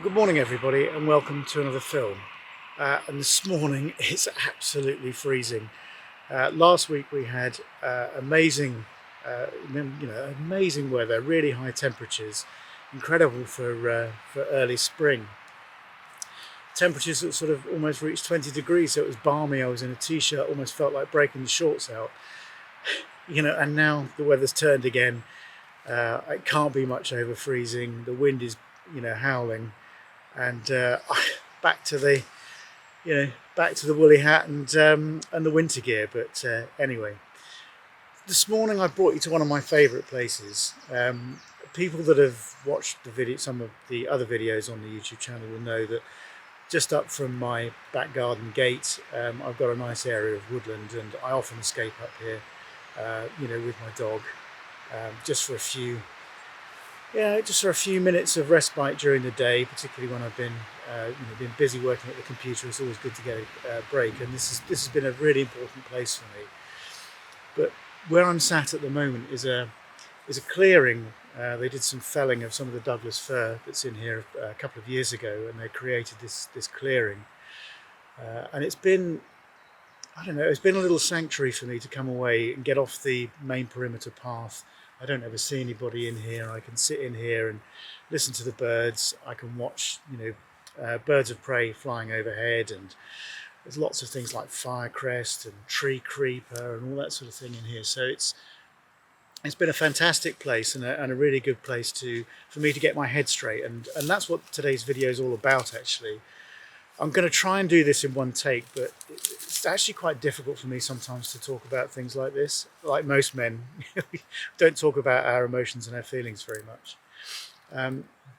Well, good morning everybody and welcome to another film. And this morning it's absolutely freezing. Last week we had amazing weather, really high temperatures, incredible for early spring. Temperatures that sort of almost reached 20 degrees, so it was balmy. I was in a t-shirt, almost felt like breaking the shorts out. And now the weather's turned again. It can't be much over freezing. The wind is, howling. And back to the woolly hat and the winter gear. But anyway, this morning I brought you to one of my favourite places. People that have watched some of the other videos on the YouTube channel will know that just up from my back garden gate, I've got a nice area of woodland, and I often escape up here, with my dog, just for a few minutes of respite during the day, particularly when I've been busy working at the computer. It's always good to get a break, and this has been a really important place for me. But where I'm sat at the moment is a clearing. They did some felling of some of the Douglas fir that's in here a couple of years ago, and they created this clearing. And it's been a little sanctuary for me to come away and get off the main perimeter path. I don't ever see anybody in here. I can sit in here and listen to the birds. I can watch, birds of prey flying overhead, and there's lots of things like firecrest and tree creeper and all that sort of thing in here. So it's been a fantastic place and a really good place for me to get my head straight. And that's what today's video is all about, actually. I'm going to try and do this in one take, but it's actually quite difficult for me sometimes to talk about things like this. Like most men, we don't talk about our emotions and our feelings very much.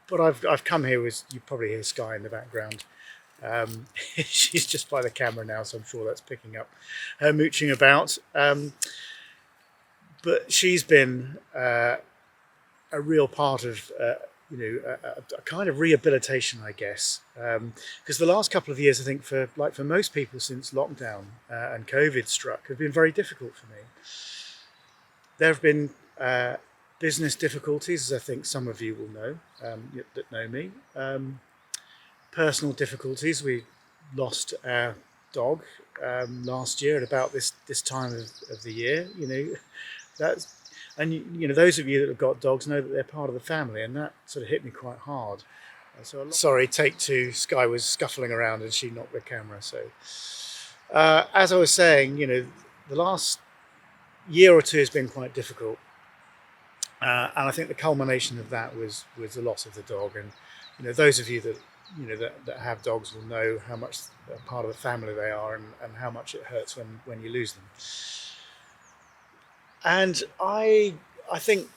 But I've come here with, you probably hear Sky in the background. She's just by the camera now, so I'm sure that's picking up her mooching about. But she's been a real part of a kind of rehabilitation, I guess, because the last couple of years, I think, for most people since lockdown and COVID struck, have been very difficult for me. There have been business difficulties, as I think some of you will know that know me. Personal difficulties. We lost our dog last year at about this time of the year. And those of you that have got dogs know that they're part of the family, and that sort of hit me quite hard. Sorry, take two. Sky was scuffling around and she knocked the camera. So as I was saying, the last year or two has been quite difficult, and I think the culmination of that was the loss of the dog. And those of you that have dogs will know how much a part of the family they are, and how much it hurts when you lose them. And I think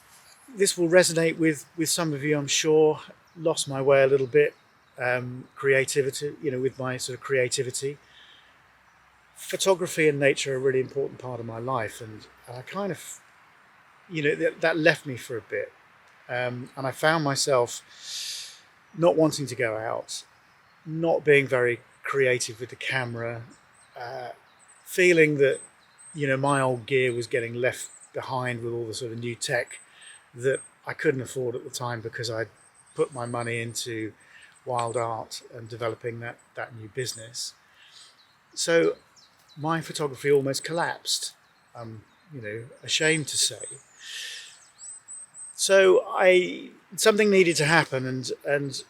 this will resonate with some of you, I'm sure. Lost my way a little bit, creativity, with my sort of creativity. Photography and nature are a really important part of my life, and I kind of, that left me for a bit. And I found myself not wanting to go out, not being very creative with the camera, feeling that, my old gear was getting left behind with all the sort of new tech that I couldn't afford at the time, because I'd put my money into wild art and developing that new business. So my photography almost collapsed, I'm ashamed to say. So something needed to happen, and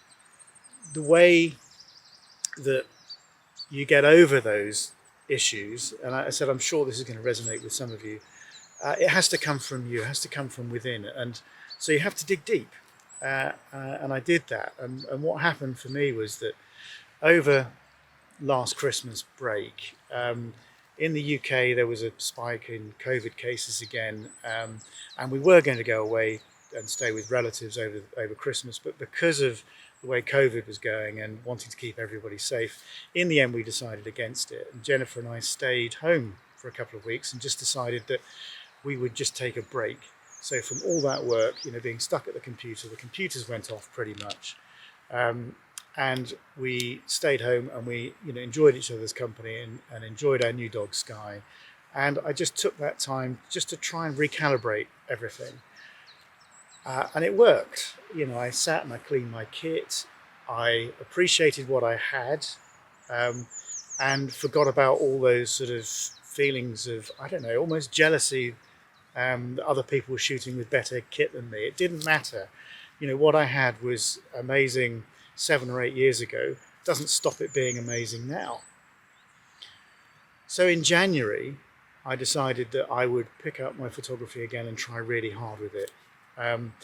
the way that you get over those issues, and I said I'm sure this is going to resonate with some of you, it has to come from you, it has to come from within, and so you have to dig deep, and I did that. And what happened for me was that over last Christmas break, in the UK there was a spike in COVID cases again, and we were going to go away and stay with relatives over Christmas, but because of the way COVID was going and wanting to keep everybody safe, in the end we decided against it. And Jennifer and I stayed home for a couple of weeks and just decided that we would just take a break. So from all that work, being stuck at the computers went off pretty much, and we stayed home, and we enjoyed each other's company and enjoyed our new dog Sky. And I just took that time just to try and recalibrate everything. And it worked. I sat and I cleaned my kit. I appreciated what I had, um, and forgot about all those sort of feelings of, I don't know, almost jealousy that other people were shooting with better kit than me. It didn't matter. You know, what I had was amazing 7 or 8 years ago. Doesn't stop it being amazing now. So in January, I decided that I would pick up my photography again and try really hard with it. Um,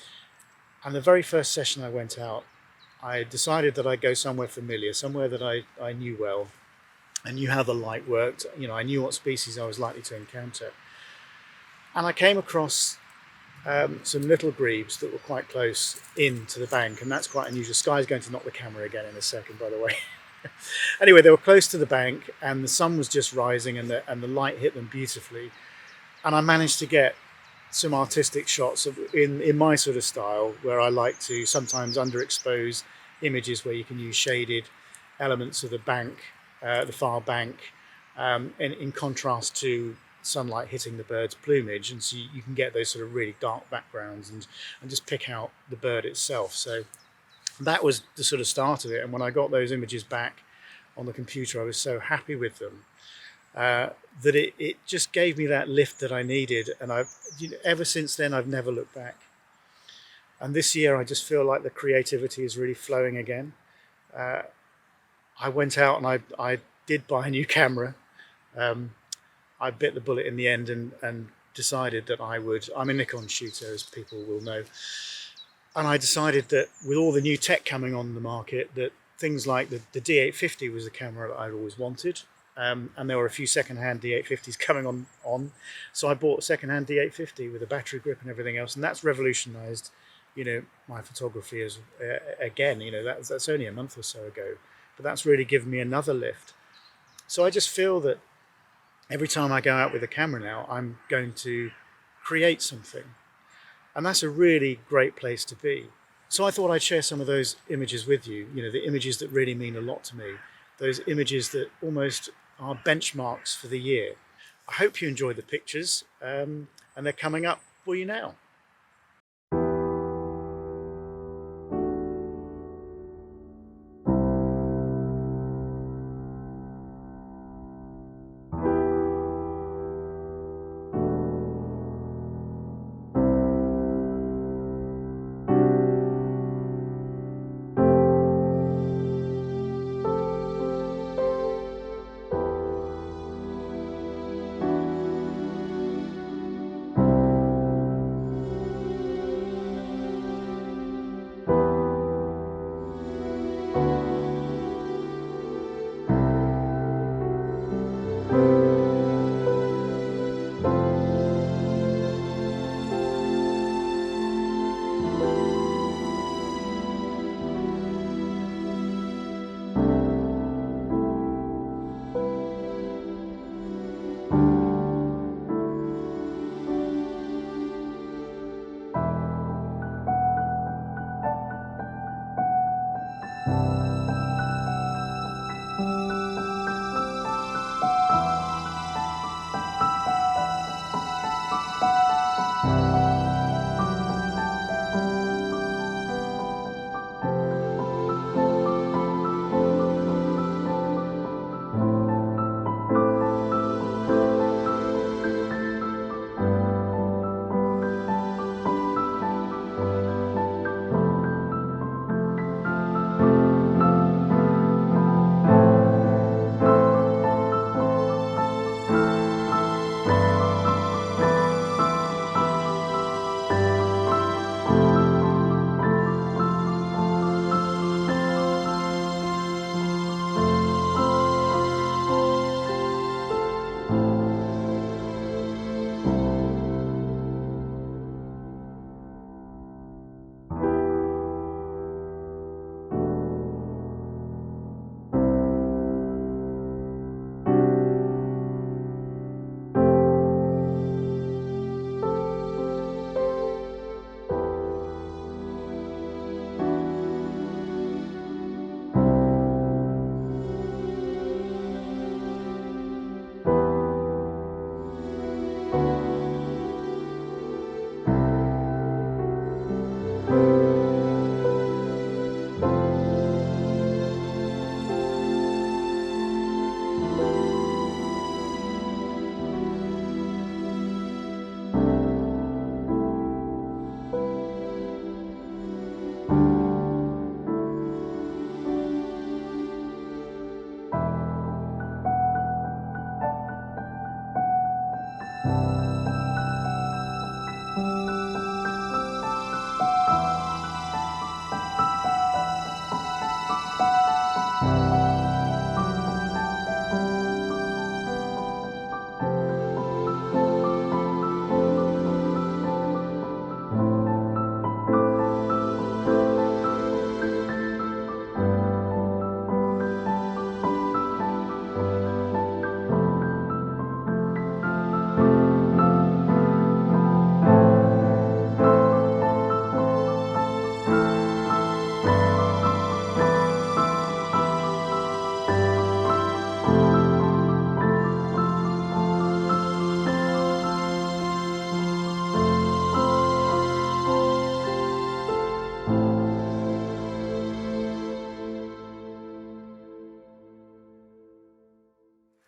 and the very first session I went out, I decided that I'd go somewhere familiar, somewhere that I knew well. I knew how the light worked. You know, I knew what species I was likely to encounter. And I came across some little grebes that were quite close in to the bank, and that's quite unusual. Sky's going to knock the camera again in a second, by the way. Anyway, they were close to the bank, and the sun was just rising, and the light hit them beautifully. And I managed to get some artistic shots in my sort of style, where I like to sometimes underexpose images where you can use shaded elements of the bank, the far bank, in contrast to sunlight hitting the bird's plumage, and so you can get those sort of really dark backgrounds and just pick out the bird itself. So that was the sort of start of it. And when I got those images back on the computer, I was so happy with them that it just gave me that lift that I needed. And ever since then, I've never looked back. And this year, I just feel like the creativity is really flowing again. I went out and I did buy a new camera. I bit the bullet in the end and decided that I'm a Nikon shooter, as people will know. And I decided that with all the new tech coming on the market, that things like the D850 was the camera that I'd always wanted. And there were a few second-hand D850s coming on. So I bought a second-hand D850 with a battery grip and everything else. And that's revolutionized, you know, my photography again. You know, that's only a month or so ago. But that's really given me another lift. So I just feel that every time I go out with a camera now, I'm going to create something. And that's a really great place to be. So I thought I'd share some of those images with you, you know, the images that really mean a lot to me, those images that almost are benchmarks for the year. I hope you enjoyed the pictures, and they're coming up for you now.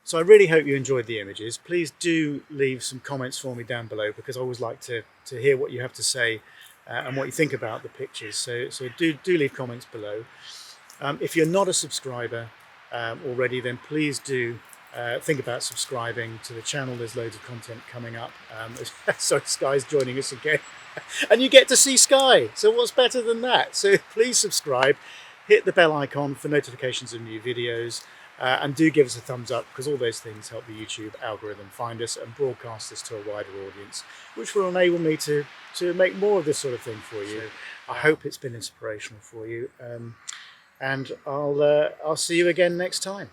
So I really hope you enjoyed the images. Please do leave some comments for me down below, because I always like to hear what you have to say and what you think about the pictures. So do leave comments below. If you're not a subscriber already, then please do think about subscribing to the channel. There's loads of content coming up. So Sky's joining us again. And you get to see Sky. So what's better than that? So please subscribe, hit the bell icon for notifications of new videos, and do give us a thumbs up, because all those things help the YouTube algorithm find us and broadcast this to a wider audience, which will enable me to make more of this sort of thing for you. I hope it's been inspirational for you, and I'll see you again next time.